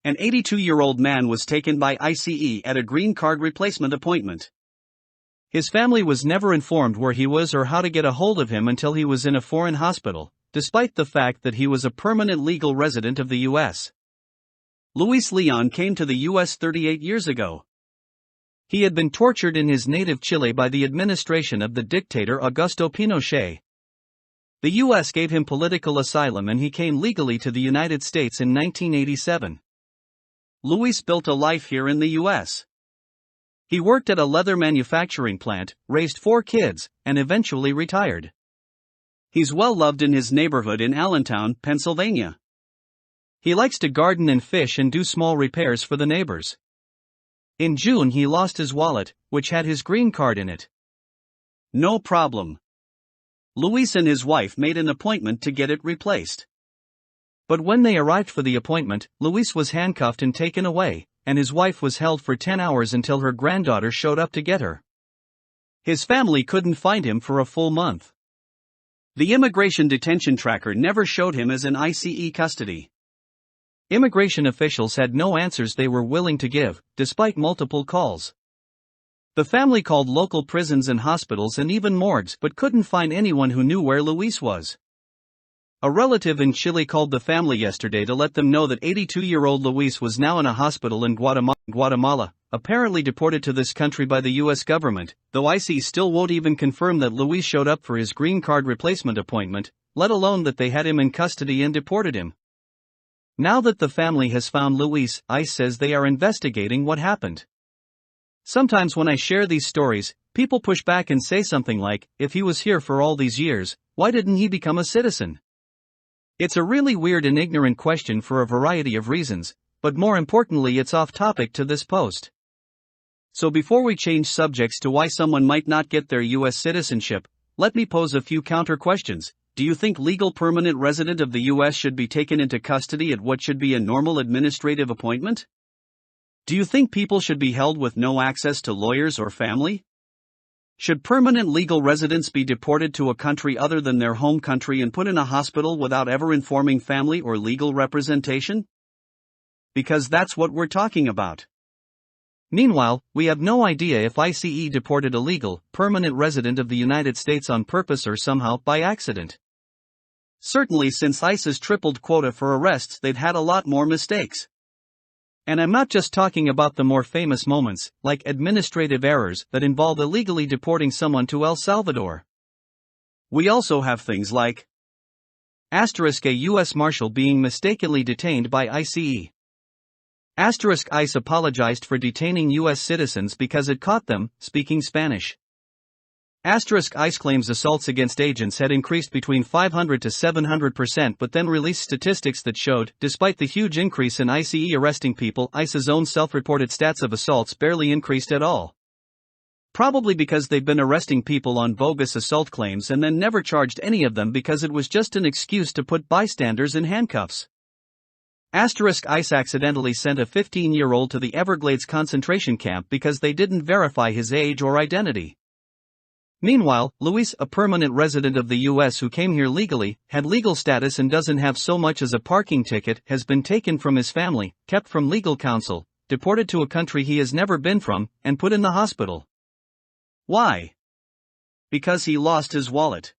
An 82-year-old man was taken by ICE at a green card replacement appointment. His family was never informed where he was or how to get a hold of him until he was in a foreign hospital, despite the fact that he was a permanent legal resident of the U.S. Luis Leon came to the U.S. 38 years ago. He had been tortured in his native Chile by the administration of the dictator Augusto Pinochet. The U.S. gave him political asylum and he came legally to the United States in 1987. Luis built a life here in the U.S. He worked at a leather manufacturing plant, raised 4 kids, and eventually retired. He's well loved in his neighborhood in Allentown, Pennsylvania. He likes to garden and fish and do small repairs for the neighbors. In June he lost his wallet, which had his green card in it. No problem. Luis and his wife made an appointment to get it replaced. But when they arrived for the appointment, Luis was handcuffed and taken away, and his wife was held for 10 hours until her granddaughter showed up to get her. His family couldn't find him for a full month. The immigration detention tracker never showed him as in ICE custody. Immigration officials had no answers they were willing to give, despite multiple calls. The family called local prisons and hospitals and even morgues but couldn't find anyone who knew where Luis was. A relative in Chile called the family yesterday to let them know that 82-year-old Luis was now in a hospital in Guatemala, apparently deported to this country by the U.S. government, though ICE still won't even confirm that Luis showed up for his green card replacement appointment, let alone that they had him in custody and deported him. Now that the family has found Luis, ICE says they are investigating what happened. Sometimes when I share these stories, people push back and say something like, if he was here for all these years, why didn't he become a citizen? It's a really weird and ignorant question for a variety of reasons, but more importantly it's off topic to this post. So before we change subjects to why someone might not get their U.S. citizenship, let me pose a few counter questions. Do you think legal permanent resident of the U.S. should be taken into custody at what should be a normal administrative appointment? Do you think people should be held with no access to lawyers or family? Should permanent legal residents be deported to a country other than their home country and put in a hospital without ever informing family or legal representation? Because that's what we're talking about. Meanwhile, we have no idea if ICE deported a legal, permanent resident of the United States on purpose or somehow by accident. Certainly since ICE's tripled quota for arrests they've had a lot more mistakes. And I'm not just talking about the more famous moments, like administrative errors that involve illegally deporting someone to El Salvador. We also have things like a U.S. Marshal being mistakenly detained by ICE. ICE apologized for detaining U.S. citizens because it caught them speaking Spanish. ICE claims assaults against agents had increased between 500 to 700% but then released statistics that showed, despite the huge increase in ICE arresting people, ICE's own self-reported stats of assaults barely increased at all. Probably because they've been arresting people on bogus assault claims and then never charged any of them because it was just an excuse to put bystanders in handcuffs. ICE accidentally sent a 15-year-old to the Everglades concentration camp because they didn't verify his age or identity. Meanwhile, Luis, a permanent resident of the U.S. who came here legally, had legal status and doesn't have so much as a parking ticket, has been taken from his family, kept from legal counsel, deported to a country he has never been from, and put in the hospital. Why? Because he lost his wallet.